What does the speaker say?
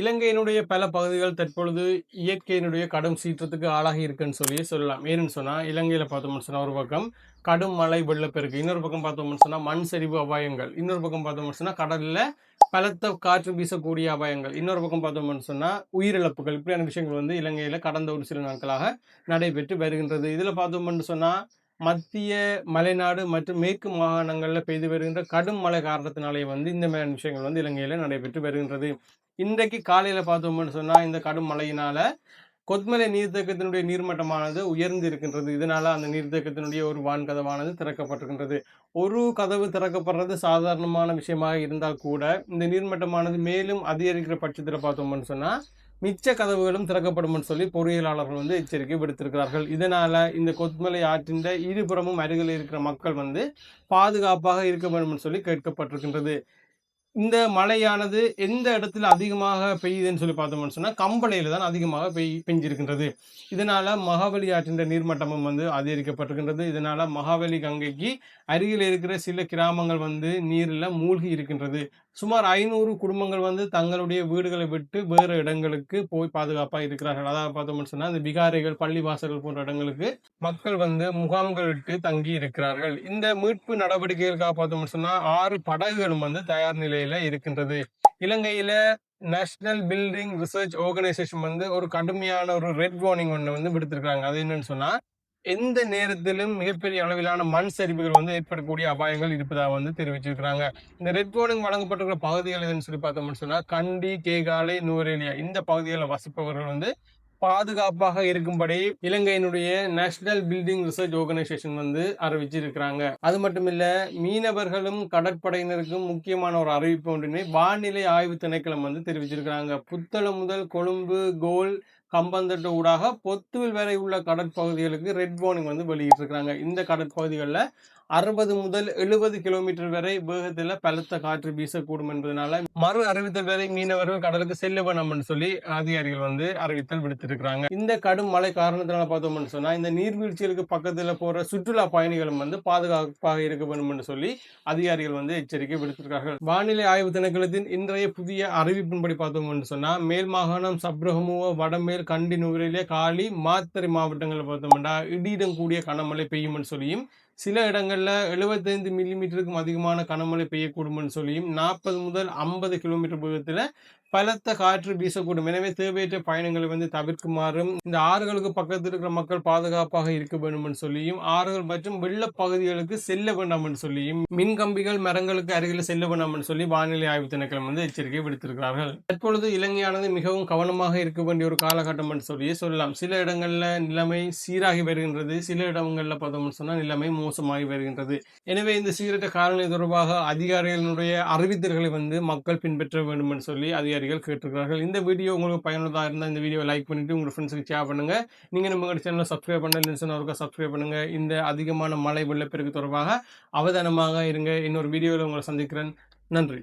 இலங்கையினுடைய பல பகுதிகள் தற்பொழுது இயற்கையினுடைய கடும் சீற்றத்துக்கு ஆளாகி இருக்குன்னு சொல்லலாம். ஏன்னு சொன்னா, இலங்கையில பார்த்தோம்னு சொன்னா ஒரு பக்கம் கடும் மழை, வெள்ளப்பெருக்கு. இன்னொரு பக்கம் பார்த்தோம்னு சொன்னா மண் சரிவு அபாயங்கள். இன்னொரு பக்கம் பார்த்தோம்னு சொன்னா கடல்ல பலத்த காற்று வீசக்கூடிய அபாயங்கள். இன்னொரு பக்கம் பார்த்தோம்னு சொன்னா உயிரிழப்புகள். இப்படியான விஷயங்கள் இலங்கையில கடந்த ஒரு சில நாட்களாக நடைபெற்று வருகின்றது. இதுல பார்த்தோம்னு சொன்னா மத்திய மலைநாடு மற்றும் மேற்கு மாகாணங்கள்ல பெய்து வருகின்ற கடும் மழை காரணத்தினாலே இந்த மாதிரியான விஷயங்கள் இலங்கையில நடைபெற்று வருகின்றது. இன்றைக்கு காலையில பார்த்தோம்னு சொன்னா இந்த கடும் மழையினால கொத்மலை நீர்த்தேக்கத்தினுடைய நீர்மட்டமானது உயர்ந்து இருக்கின்றது. இதனால அந்த நீர்த்தேக்கத்தினுடைய ஒரு வான்கதவானது திறக்கப்பட்டிருக்கின்றது. ஒரு கதவு திறக்கப்படுறது சாதாரணமான விஷயமாக இருந்தால் கூட இந்த நீர்மட்டமானது மேலும் அதிகரிக்கிற பட்சத்தில் பார்த்தோம்னு சொன்னா மிச்ச கதவுகளும் திறக்கப்படும் சொல்லி பொறியியலாளர்கள் எச்சரிக்கை விடுத்திருக்கிறார்கள். இதனால இந்த கொத்மலை ஆற்றின் இருபுறமும் அருகில் இருக்கிற மக்கள் பாதுகாப்பாக இருக்க வேண்டும் சொல்லி கேட்கப்பட்டிருக்கின்றது. இந்த மழையானது எந்த இடத்துல அதிகமாக பெய்யுதுன்னு சொல்லி பார்த்தோம்னு சொன்னா கம்பளையில தான் அதிகமாக பெஞ்சிருக்கின்றது. இதனால மகாவலி ஆற்றின் நீர்மட்டமும் அதிகரிக்கப்பட்டிருக்கின்றது. இதனால மகாவலி கங்கைக்கு அருகில் இருக்கிற சில கிராமங்கள் நீர்ல மூழ்கி இருக்கின்றது. சுமார் 500 குடும்பங்கள் தங்களுடைய வீடுகளை விட்டு வேறு இடங்களுக்கு போய் பாதுகாப்பா இருக்கிறார்கள். அதாவது பார்த்தோம்னு சொன்னா இந்த விகாரைகள், பள்ளிவாசல்கள் போன்ற இடங்களுக்கு மக்கள் முகாம்கள் விட்டு தங்கி இருக்கிறார்கள். இந்த மீட்பு நடவடிக்கைகளுக்காக பார்த்தோம்னு சொன்னா 6 படகுகளும் தயார் நிலையில இருக்கின்றது. இலங்கையில நேஷனல் பில்டிங் ரிசர்ச் ஆர்கனைசேஷன் ஒரு கடுமையான ஒரு ரெட் வார்னிங் ஒன்று விடுத்திருக்காங்க. அது என்னன்னு சொன்னா எந்த நேரத்திலும் மிகப்பெரிய அளவிலான மண் சரிவுகள் ஏற்படக்கூடிய அபாயங்கள் இருப்பதாக தெரிவிச்சிருக்கிறாங்க. இந்த ரெட் வார்னிங் வழங்கப்பட்டிருக்கிற பகுதிகள் எதுன்னு சொல்லி பார்த்தோம்னு சொன்னா கண்டி, கேகாலை, நுவரெலியா இந்த பகுதிகளில் வசிப்பவர்கள் பாதுகாப்பாக இருக்கும்படி இலங்கையினுடைய நேஷனல் பில்டிங் ரிசர்ச் ஆர்கனைசேஷன் அறிவிச்சிருக்கிறாங்க. அது மட்டும் இல்ல, மீனவர்களும் கடற்படையினருக்கும் முக்கியமான ஒரு அறிவிப்பு ஒன்றினை வானிலை ஆய்வு திணைக்களம் தெரிவிச்சிருக்கிறாங்க. புத்தளம் முதல் கொழும்பு, கோல், கம்பந்தட்டு ஊடாக பொத்துவில் வரை உள்ள கடற்பகுதிகளுக்கு ரெட் வார்னிங் வெளியிட்டிருக்கிறாங்க. இந்த கடற்பகுதிகளில் 60 முதல் 70 கிலோமீட்டர் வரை வேகத்தில் பலத்த காற்று வீசக்கூடும் என்பதனால மறு அறிவித்தல் வரை மீனவர்கள் கடலுக்கு செல்ல வேண்டாம்னு சொல்லி அதிகாரிகள் அறிவித்தல் விடுத்திருக்கிறாங்க. இந்த கடும் மழை காரணத்தினால பார்த்தோம்னு சொன்னா இந்த நீர்வீழ்ச்சிகளுக்கு பக்கத்துல போற சுற்றுலா பயணிகளும் பாதுகாப்பாக இருக்க வேண்டும் என்று சொல்லி அதிகாரிகள் எச்சரிக்கை விடுத்திருக்கிறார்கள். வானிலை ஆய்வு திணைக்களத்தின் இன்றைய புதிய அறிவிப்பின்படி பார்த்தோம்னு சொன்னா மேல் மாகாணம், சப்ரகமுவ, வடமேல், கண்டி, நுவரெலியா, காலி, மாத்தறை மாவட்டங்களில் பார்த்தோம்னா இடியுடன் கூடிய கனமழை பெய்யும் சொல்லியும் சில இடங்கள்ல 75 மில்லிமீட்டருக்கும் அதிகமான கனமழை பெய்யக்கூடும் சொல்லியும் 40 முதல் 50 கிலோமீட்டர் வேகத்துல பலத்த காற்று வீசக்கூடும். எனவே தேவையற்ற பயணங்களை தவிர்க்குமாறும் இந்த ஆறுகளுக்கு பக்கத்தில் இருக்கிற மக்கள் பாதுகாப்பாக இருக்க வேண்டும் சொல்லியும் ஆறுகள் மற்றும் வெள்ள பகுதிகளுக்கு செல்ல வேண்டாம் என்று சொல்லியும் மின்கம்பிகள், மரங்களுக்கு அருகில் செல்ல வேண்டாம் என்று சொல்லி வானிலை ஆய்வு திணைக்களம் எச்சரிக்கை விடுத்திருக்கிறார்கள். தற்பொழுது இலங்கையானது மிகவும் கவனமாக இருக்க வேண்டிய ஒரு காலகட்டம் என்று சொல்லலாம். சில இடங்கள்ல நிலைமை சீராகி வருகின்றது, சில இடங்கள்ல பார்த்தோம்னு சொன்னா நிலைமை மோசமாகி வருகின்றது. எனவே இந்த சீரற்ற காலநிலை தொடர்பாக அதிகாரிகளுடைய அறிவித்தல்களை மக்கள் பின்பற்ற வேண்டும் என்று சொல்லி அதிகாரிகள் கேட்டிருக்கிறார்கள். இந்த வீடியோ உங்களுக்கு பயனுள்ளதாக இருந்தால் இந்த வீடியோ லைக் பண்ணிட்டு உங்க ஃப்ரெண்ட்ஸுக்கு ஷேர் பண்ணுங்க. நீங்க நம்ம சேனலை சப்ஸ்கிரைப் பண்ணல சப்ஸ்கிரைப் பண்ணுங்க. இந்த அதிகமான மழை வெள்ளப்பெருக்கு தொடர்பாக அவதானமாக இருங்க. இன்னொரு வீடியோவில் உங்களை சந்திக்கிறேன். நன்றி.